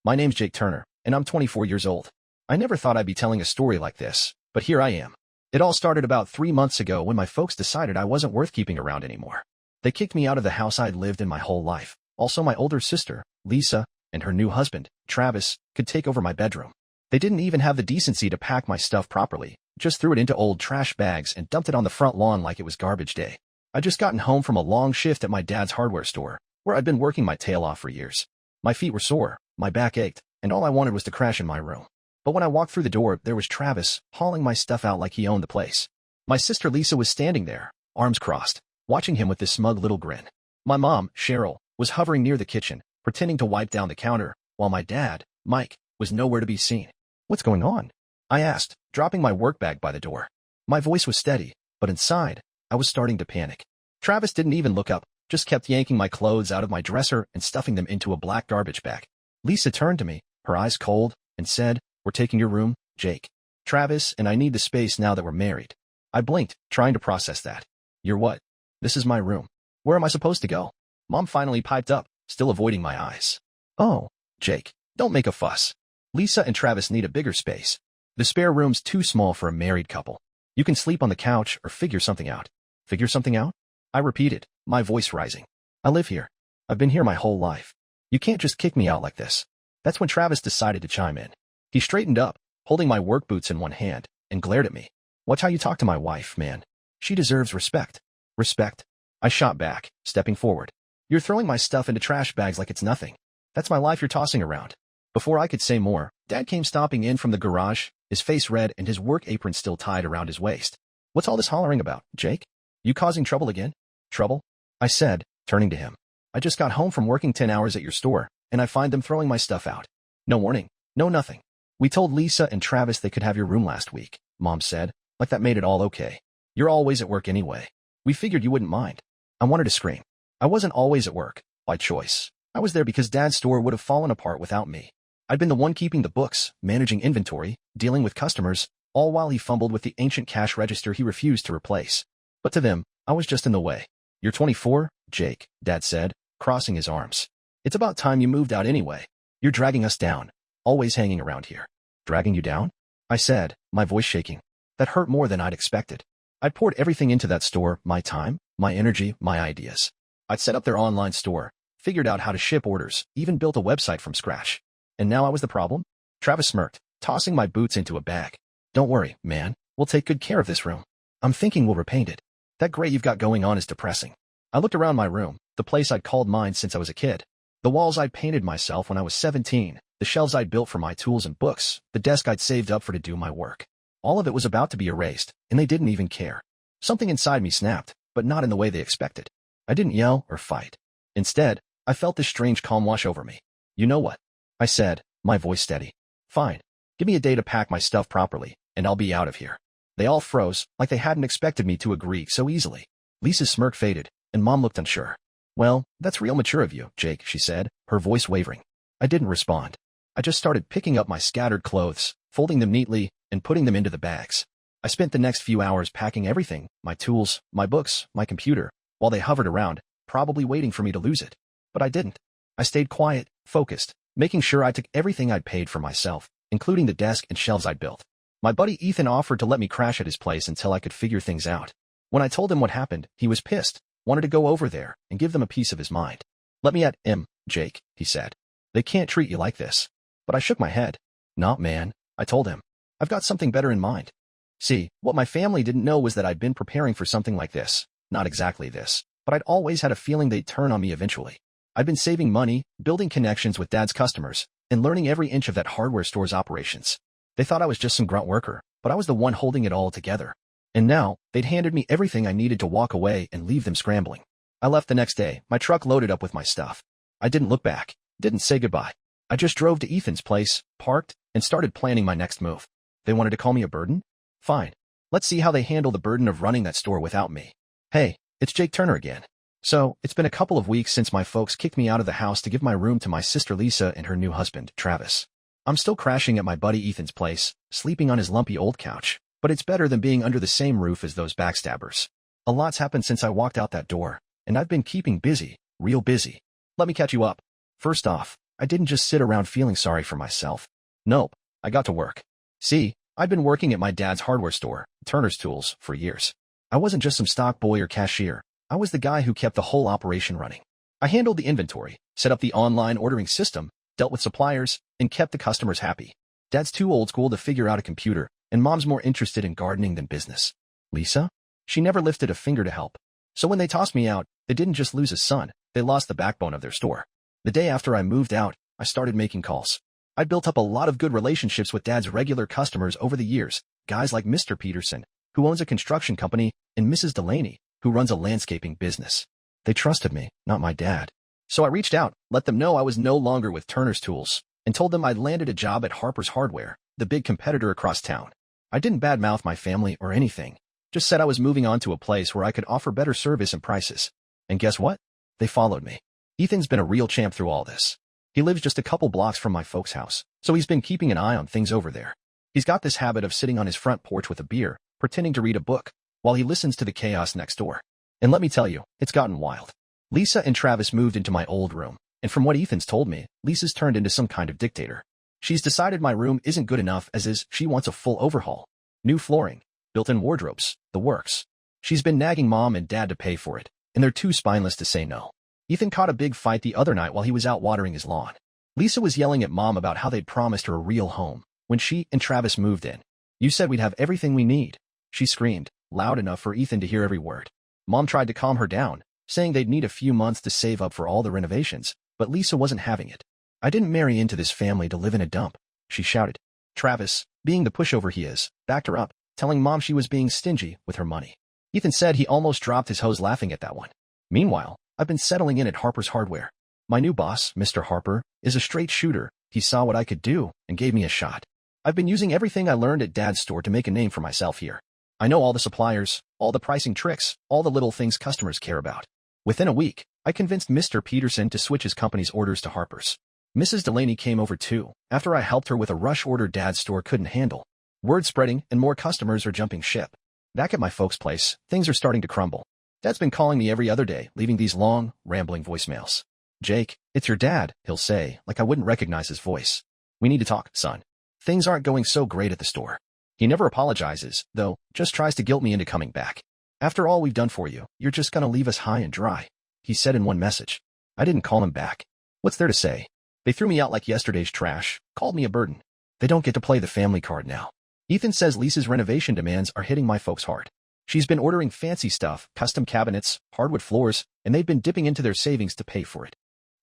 My name's Jake Turner, and I'm 24 years old. I never thought I'd be telling a story like this, but here I am. It all started about 3 months ago when my folks decided I wasn't worth keeping around anymore. They kicked me out of the house I'd lived in my whole life. Also, my older sister, Lisa, and her new husband, Travis, could take over my bedroom. They didn't even have the decency to pack my stuff properly, just threw it into old trash bags and dumped it on the front lawn like it was garbage day. I'd just gotten home from a long shift at my dad's hardware store, where I'd been working my tail off for years. My feet were sore, my back ached, and all I wanted was to crash in my room. But when I walked through the door, there was Travis, hauling my stuff out like he owned the place. My sister Lisa was standing there, arms crossed, watching him with this smug little grin. My mom, Cheryl, was hovering near the kitchen, pretending to wipe down the counter, while my dad, Mike, was nowhere to be seen. "What's going on?" I asked, dropping my work bag by the door. My voice was steady, but inside, I was starting to panic. Travis didn't even look up, just kept yanking my clothes out of my dresser and stuffing them into a black garbage bag. Lisa turned to me, her eyes cold, and said, "We're taking your room, Jake. Travis and I need the space now that we're married." I blinked, trying to process that. "You're what?" "This is my room. Where am I supposed to go?" Mom finally piped up, still avoiding my eyes. "Oh, Jake, don't make a fuss. Lisa and Travis need a bigger space. The spare room's too small for a married couple. You can sleep on the couch or figure something out." "Figure something out?" I repeated, my voice rising. "I live here. I've been here my whole life. You can't just kick me out like this." That's when Travis decided to chime in. He straightened up, holding my work boots in one hand, and glared at me. "Watch how you talk to my wife, man. She deserves respect." "Respect?" I shot back, stepping forward. "You're throwing my stuff into trash bags like it's nothing. That's my life you're tossing around." Before I could say more, Dad came stomping in from the garage, his face red and his work apron still tied around his waist. "What's all this hollering about, Jake? You causing trouble again?" "Trouble?" I said, turning to him. "I just got home from working 10 hours at your store, and I find them throwing my stuff out. No warning, no nothing. We told Lisa and Travis they could have your room last week," Mom said, like that made it all okay. "You're always at work anyway. We figured you wouldn't mind." I wanted to scream. I wasn't always at work, by choice. I was there because Dad's store would have fallen apart without me. I'd been the one keeping the books, managing inventory, dealing with customers, all while he fumbled with the ancient cash register he refused to replace. But to them, I was just in the way. "You're 24, Jake," Dad said, crossing his arms. "It's about time you moved out anyway. You're dragging us down, always hanging around here." "Dragging you down?" I said, my voice shaking. That hurt more than I'd expected. I'd poured everything into that store, my time, my energy, my ideas. I'd set up their online store, figured out how to ship orders, even built a website from scratch. And now I was the problem? Travis smirked, tossing my boots into a bag. "Don't worry, man. We'll take good care of this room. I'm thinking we'll repaint it. That gray you've got going on is depressing." I looked around my room, the place I'd called mine since I was a kid. The walls I'd painted myself when I was 17, the shelves I'd built for my tools and books, the desk I'd saved up for to do my work. All of it was about to be erased, and they didn't even care. Something inside me snapped, but not in the way they expected. I didn't yell or fight. Instead, I felt this strange calm wash over me. "You know what?" I said, my voice steady. "Fine. Give me a day to pack my stuff properly, and I'll be out of here." They all froze, like they hadn't expected me to agree so easily. Lisa's smirk faded, and Mom looked unsure. "Well, that's real mature of you, Jake," she said, her voice wavering. I didn't respond. I just started picking up my scattered clothes, folding them neatly, and putting them into the bags. I spent the next few hours packing everything, my tools, my books, my computer, while they hovered around, probably waiting for me to lose it. But I didn't. I stayed quiet, focused, making sure I took everything I'd paid for myself, including the desk and shelves I'd built. My buddy Ethan offered to let me crash at his place until I could figure things out. When I told him what happened, he was pissed, wanted to go over there and give them a piece of his mind. "Let me at him, Jake," he said. "They can't treat you like this." But I shook my head. "Nah, man," I told him. "I've got something better in mind." See, what my family didn't know was that I'd been preparing for something like this. Not exactly this, but I'd always had a feeling they'd turn on me eventually. I'd been saving money, building connections with Dad's customers, and learning every inch of that hardware store's operations. They thought I was just some grunt worker, but I was the one holding it all together. And now, they'd handed me everything I needed to walk away and leave them scrambling. I left the next day, my truck loaded up with my stuff. I didn't look back, didn't say goodbye. I just drove to Ethan's place, parked, and started planning my next move. They wanted to call me a burden? Fine. Let's see how they handle the burden of running that store without me. "Hey, it's Jake Turner again." So, it's been a couple of weeks since my folks kicked me out of the house to give my room to my sister Lisa and her new husband, Travis. I'm still crashing at my buddy Ethan's place, sleeping on his lumpy old couch, but it's better than being under the same roof as those backstabbers. A lot's happened since I walked out that door, and I've been keeping busy, real busy. Let me catch you up. First off, I didn't just sit around feeling sorry for myself. Nope, I got to work. See, I'd been working at my dad's hardware store, Turner's Tools, for years. I wasn't just some stock boy or cashier. I was the guy who kept the whole operation running. I handled the inventory, set up the online ordering system, dealt with suppliers, and kept the customers happy. Dad's too old school to figure out a computer, and Mom's more interested in gardening than business. Lisa? She never lifted a finger to help. So when they tossed me out, they didn't just lose a son, they lost the backbone of their store. The day after I moved out, I started making calls. I built up a lot of good relationships with Dad's regular customers over the years, guys like Mr. Peterson, who owns a construction company, and Mrs. Delaney, who runs a landscaping business. They trusted me, not my dad. So I reached out, let them know I was no longer with Turner's Tools, and told them I'd landed a job at Harper's Hardware, the big competitor across town. I didn't badmouth my family or anything, just said I was moving on to a place where I could offer better service and prices. And guess what? They followed me. Ethan's been a real champ through all this. He lives just a couple blocks from my folks' house, so he's been keeping an eye on things over there. He's got this habit of sitting on his front porch with a beer, pretending to read a book, while he listens to the chaos next door. And let me tell you, it's gotten wild. Lisa and Travis moved into my old room, and from what Ethan's told me, Lisa's turned into some kind of dictator. She's decided my room isn't good enough as is, she wants a full overhaul. New flooring, built-in wardrobes, the works. She's been nagging Mom and Dad to pay for it, and they're too spineless to say no. Ethan caught a big fight the other night while he was out watering his lawn. Lisa was yelling at Mom about how they'd promised her a real home when she and Travis moved in. You said we'd have everything we need, she screamed, loud enough for Ethan to hear every word. Mom tried to calm her down, saying they'd need a few months to save up for all the renovations, but Lisa wasn't having it. I didn't marry into this family to live in a dump, she shouted. Travis, being the pushover he is, backed her up, telling Mom she was being stingy with her money. Ethan said he almost dropped his hose laughing at that one. Meanwhile, I've been settling in at Harper's Hardware. My new boss, Mr. Harper, is a straight shooter. He saw what I could do and gave me a shot. I've been using everything I learned at Dad's store to make a name for myself here. I know all the suppliers, all the pricing tricks, all the little things customers care about. Within a week, I convinced Mr. Peterson to switch his company's orders to Harper's. Mrs. Delaney came over too, after I helped her with a rush order Dad's store couldn't handle. Word spreading and more customers are jumping ship. Back at my folks' place, things are starting to crumble. Dad's been calling me every other day, leaving these long, rambling voicemails. Jake, it's your dad, he'll say, like I wouldn't recognize his voice. We need to talk, son. Things aren't going so great at the store. He never apologizes, though, just tries to guilt me into coming back. After all we've done for you, you're just gonna leave us high and dry, he said in one message. I didn't call him back. What's there to say? They threw me out like yesterday's trash, called me a burden. They don't get to play the family card now. Ethan says Lisa's renovation demands are hitting my folks hard. She's been ordering fancy stuff, custom cabinets, hardwood floors, and they've been dipping into their savings to pay for it.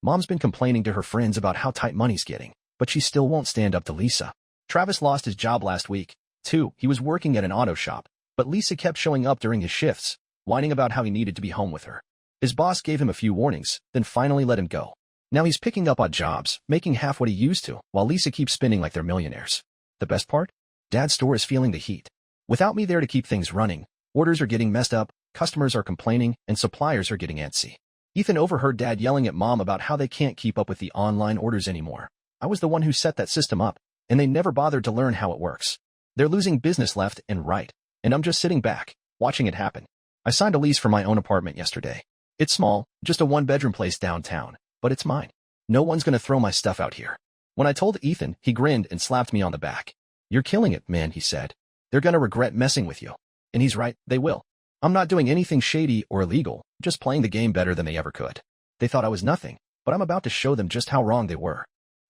Mom's been complaining to her friends about how tight money's getting, but she still won't stand up to Lisa. Travis lost his job last week, too. He was working at an auto shop, but Lisa kept showing up during his shifts, whining about how he needed to be home with her. His boss gave him a few warnings, then finally let him go. Now he's picking up odd jobs, making half what he used to, while Lisa keeps spinning like they're millionaires. The best part? Dad's store is feeling the heat. Without me there to keep things running, orders are getting messed up, customers are complaining, and suppliers are getting antsy. Ethan overheard Dad yelling at Mom about how they can't keep up with the online orders anymore. I was the one who set that system up, and they never bothered to learn how it works. They're losing business left and right, and I'm just sitting back, watching it happen. I signed a lease for my own apartment yesterday. It's small, just a one-bedroom place downtown, but it's mine. No one's gonna throw my stuff out here. When I told Ethan, he grinned and slapped me on the back. You're killing it, man, he said. They're gonna regret messing with you. And he's right, they will. I'm not doing anything shady or illegal, just playing the game better than they ever could. They thought I was nothing, but I'm about to show them just how wrong they were.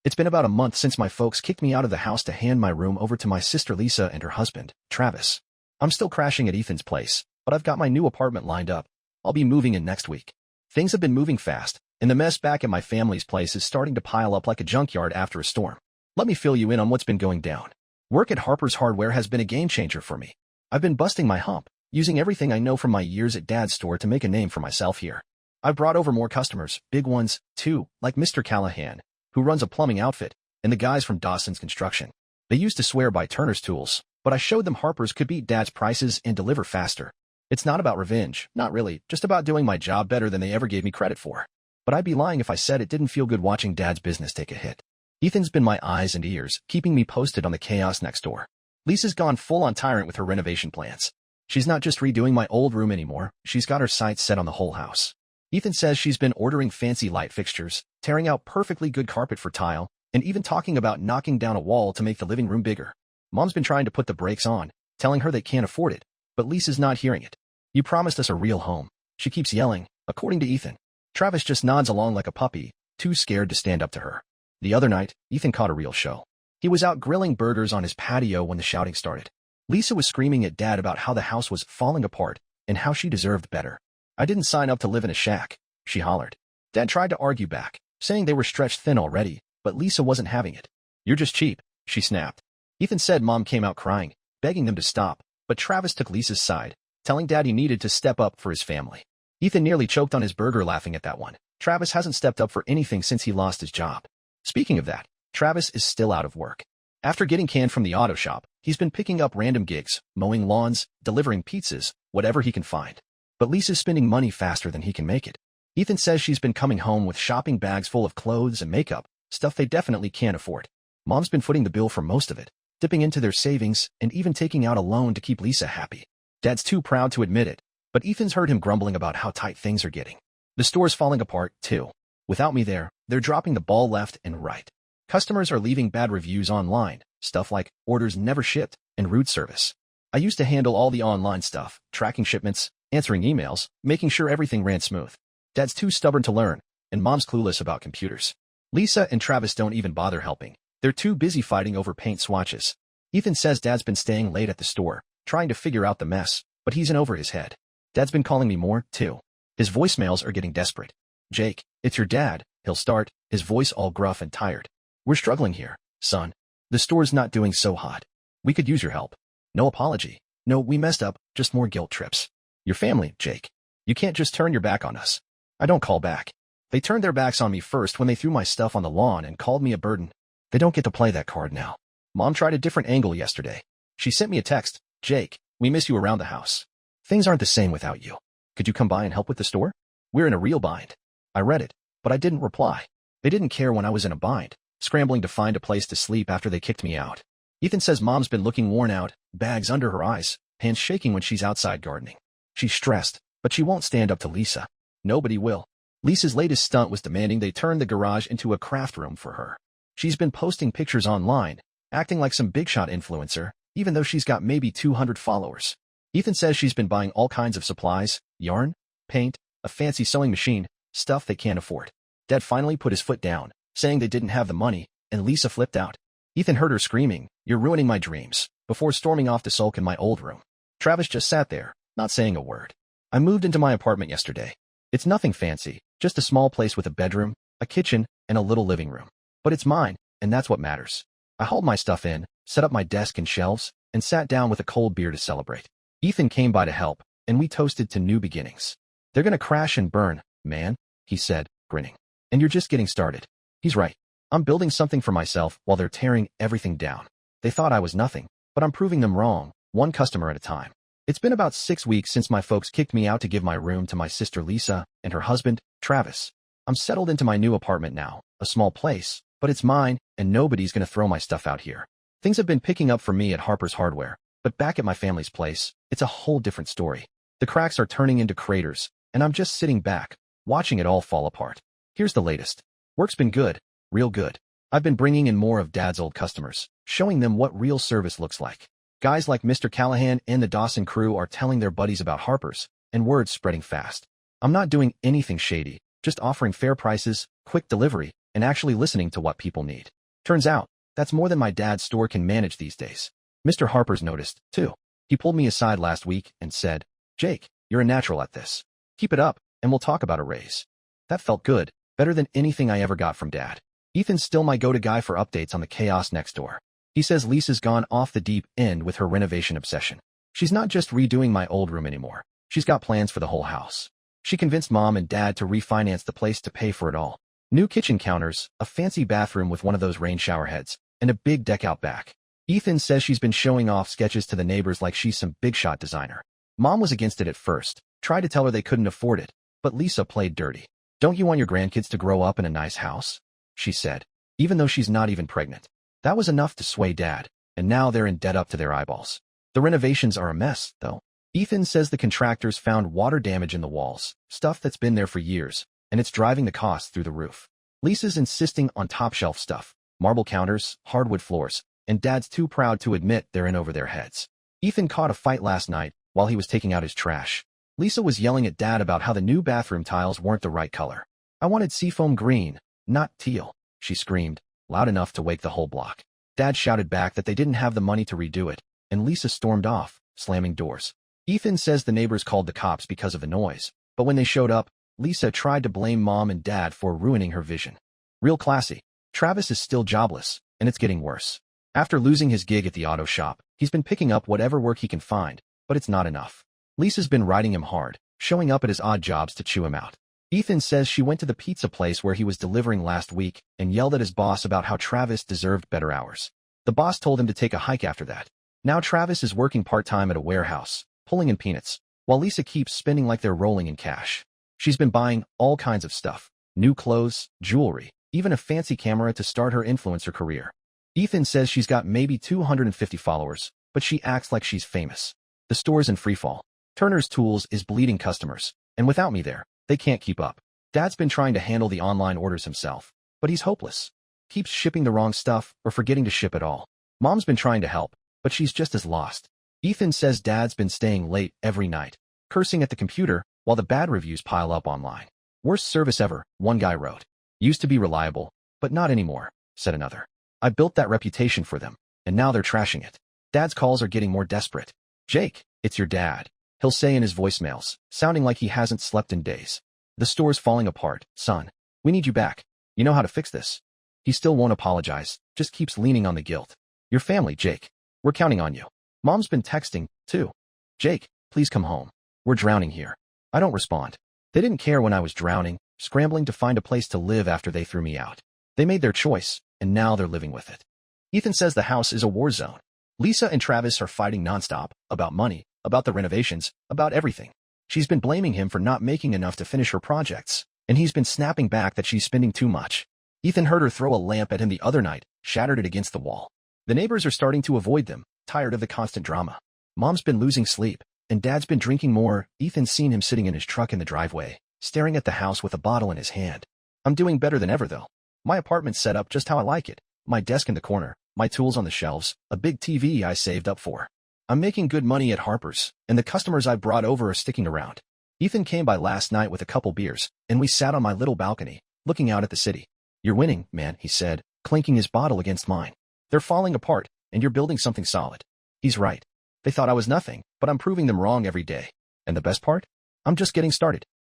It's been about a month since my folks kicked me out of the house to hand my room over to my sister Lisa and her husband, Travis. I'm still crashing at Ethan's place, but I've got my new apartment lined up. I'll be moving in next week. Things have been moving fast, and the mess back at my family's place is starting to pile up like a junkyard after a storm. Let me fill you in on what's been going down. Work at Harper's Hardware has been a game changer for me. I've been busting my hump, using everything I know from my years at Dad's store to make a name for myself here. I've brought over more customers, big ones, too, like Mr. Callahan, who runs a plumbing outfit, and the guys from Dawson's Construction. They used to swear by Turner's Tools, but I showed them Harper's could beat Dad's prices and deliver faster. It's not about revenge, not really, just about doing my job better than they ever gave me credit for. But I'd be lying if I said it didn't feel good watching Dad's business take a hit. Ethan's been my eyes and ears, keeping me posted on the chaos next door. Lisa's gone full-on tyrant with her renovation plans. She's not just redoing my old room anymore, she's got her sights set on the whole house. Ethan says she's been ordering fancy light fixtures, tearing out perfectly good carpet for tile, and even talking about knocking down a wall to make the living room bigger. Mom's been trying to put the brakes on, telling her they can't afford it, but Lisa's not hearing it. You promised us a real home, she keeps yelling, according to Ethan. Travis just nods along like a puppy, too scared to stand up to her. The other night, Ethan caught a real show. He was out grilling burgers on his patio when the shouting started. Lisa was screaming at Dad about how the house was falling apart and how she deserved better. I didn't sign up to live in a shack, she hollered. Dad tried to argue back, saying they were stretched thin already, but Lisa wasn't having it. You're just cheap, she snapped. Ethan said Mom came out crying, begging them to stop, but Travis took Lisa's side, telling Dad he needed to step up for his family. Ethan nearly choked on his burger laughing at that one. Travis hasn't stepped up for anything since he lost his job. Speaking of that, Travis is still out of work. After getting canned from the auto shop, he's been picking up random gigs, mowing lawns, delivering pizzas, whatever he can find. But Lisa's spending money faster than he can make it. Ethan says she's been coming home with shopping bags full of clothes and makeup, stuff they definitely can't afford. Mom's been footing the bill for most of it, dipping into their savings and even taking out a loan to keep Lisa happy. Dad's too proud to admit it, but Ethan's heard him grumbling about how tight things are getting. The store's falling apart, too. Without me there, they're dropping the ball left and right. Customers are leaving bad reviews online, stuff like orders never shipped and rude service. I used to handle all the online stuff, tracking shipments, answering emails, making sure everything ran smooth. Dad's too stubborn to learn, and Mom's clueless about computers. Lisa and Travis don't even bother helping. They're too busy fighting over paint swatches. Ethan says Dad's been staying late at the store, trying to figure out the mess, but he's in over his head. Dad's been calling me more, too. His voicemails are getting desperate. Jake, it's your dad, he'll start, his voice all gruff and tired. We're struggling here, son. The store's not doing so hot. We could use your help. No apology. No, we messed up, just more guilt trips. Your family, Jake. You can't just turn your back on us. I don't call back. They turned their backs on me first when they threw my stuff on the lawn and called me a burden. They don't get to play that card now. Mom tried a different angle yesterday. She sent me a text, Jake, we miss you around the house. Things aren't the same without you. Could you come by and help with the store? We're in a real bind. I read it, but I didn't reply. They didn't care when I was in a bind, scrambling to find a place to sleep after they kicked me out. Ethan says Mom's been looking worn out, bags under her eyes, hands shaking when she's outside gardening. She's stressed, but she won't stand up to Lisa. Nobody will. Lisa's latest stunt was demanding they turn the garage into a craft room for her. She's been posting pictures online, acting like some big shot influencer, even though she's got maybe 200 followers. Ethan says she's been buying all kinds of supplies, yarn, paint, a fancy sewing machine, stuff they can't afford. Dad finally put his foot down, saying they didn't have the money, and Lisa flipped out. Ethan heard her screaming, "You're ruining my dreams," before storming off to sulk in my old room. Travis just sat there, not saying a word. I moved into my apartment yesterday. It's nothing fancy, just a small place with a bedroom, a kitchen, and a little living room. But it's mine, and that's what matters. I hauled my stuff in, set up my desk and shelves, and sat down with a cold beer to celebrate. Ethan came by to help, and we toasted to new beginnings. They're gonna crash and burn, man, he said, grinning. And you're just getting started. He's right. I'm building something for myself while they're tearing everything down. They thought I was nothing, but I'm proving them wrong, one customer at a time. It's been about 6 weeks since my folks kicked me out to give my room to my sister Lisa and her husband, Travis. I'm settled into my new apartment now, a small place, but it's mine, and nobody's gonna throw my stuff out here. Things have been picking up for me at Harper's Hardware, but back at my family's place, it's a whole different story. The cracks are turning into craters, and I'm just sitting back, watching it all fall apart. Here's the latest. Work's been good, real good. I've been bringing in more of Dad's old customers, showing them what real service looks like. Guys like Mr. Callahan and the Dawson crew are telling their buddies about Harper's, and word's spreading fast. I'm not doing anything shady, just offering fair prices, quick delivery, and actually listening to what people need. Turns out, that's more than my dad's store can manage these days. Mr. Harper's noticed, too. He pulled me aside last week and said, Jake, you're a natural at this. Keep it up, and we'll talk about a raise. That felt good, better than anything I ever got from Dad. Ethan's still my go-to guy for updates on the chaos next door. He says Lisa's gone off the deep end with her renovation obsession. She's not just redoing my old room anymore. She's got plans for the whole house. She convinced Mom and Dad to refinance the place to pay for it all. New kitchen counters, a fancy bathroom with one of those rain shower heads, and a big deck out back. Ethan says she's been showing off sketches to the neighbors like she's some big shot designer. Mom was against it at first, tried to tell her they couldn't afford it, but Lisa played dirty. Don't you want your grandkids to grow up in a nice house? She said, even though she's not even pregnant. That was enough to sway Dad, and now they're in debt up to their eyeballs. The renovations are a mess, though. Ethan says the contractors found water damage in the walls, stuff that's been there for years, and it's driving the costs through the roof. Lisa's insisting on top-shelf stuff, marble counters, hardwood floors, and Dad's too proud to admit they're in over their heads. Ethan caught a fight last night while he was taking out his trash. Lisa was yelling at Dad about how the new bathroom tiles weren't the right color. "I wanted seafoam green, not teal," she screamed, loud enough to wake the whole block. Dad shouted back that they didn't have the money to redo it, and Lisa stormed off, slamming doors. Ethan says the neighbors called the cops because of the noise, but when they showed up, Lisa tried to blame Mom and Dad for ruining her vision. Real classy. Travis is still jobless, and it's getting worse. After losing his gig at the auto shop, he's been picking up whatever work he can find, but it's not enough. Lisa's been riding him hard, showing up at his odd jobs to chew him out. Ethan says she went to the pizza place where he was delivering last week and yelled at his boss about how Travis deserved better hours. The boss told him to take a hike after that. Now Travis is working part-time at a warehouse, pulling in peanuts, while Lisa keeps spending like they're rolling in cash. She's been buying all kinds of stuff, new clothes, jewelry, even a fancy camera to start her influencer career. Ethan says she's got maybe 250 followers, but she acts like she's famous. The store's in freefall. Turner's Tools is bleeding customers, and without me there, they can't keep up. Dad's been trying to handle the online orders himself, but he's hopeless. Keeps shipping the wrong stuff or forgetting to ship at all. Mom's been trying to help, but she's just as lost. Ethan says Dad's been staying late every night, cursing at the computer while the bad reviews pile up online. "Worst service ever," one guy wrote. "Used to be reliable, but not anymore," said another. "I built that reputation for them, and now they're trashing it." Dad's calls are getting more desperate. "Jake, it's your dad," he'll say in his voicemails, sounding like he hasn't slept in days. "The store's falling apart, son. We need you back. You know how to fix this." He still won't apologize, just keeps leaning on the guilt. "Your family, Jake. We're counting on you." Mom's been texting, too. "Jake, please come home. We're drowning here." I don't respond. They didn't care when I was drowning, scrambling to find a place to live after they threw me out. They made their choice, and now they're living with it. Ethan says the house is a war zone. Lisa and Travis are fighting nonstop, about money, about the renovations, about everything. She's been blaming him for not making enough to finish her projects, and he's been snapping back that she's spending too much. Ethan heard her throw a lamp at him the other night, shattered it against the wall. The neighbors are starting to avoid them, tired of the constant drama. Mom's been losing sleep, and Dad's been drinking more. Ethan's seen him sitting in his truck in the driveway, staring at the house with a bottle in his hand. "I'm doing better than ever, though. My apartment's set up just how I like it. My desk in the corner, my tools on the shelves, a big TV I saved up for. I'm making good money at Harper's, and the customers I brought over are sticking around." Ethan came by last night with a couple beers, and we sat on my little balcony, looking out at the city. "You're winning, man," he said, clinking his bottle against mine. "They're falling apart, and you're building something solid." He's right. They thought I was nothing, but I'm proving them wrong every day. And the best part? I'm just getting started.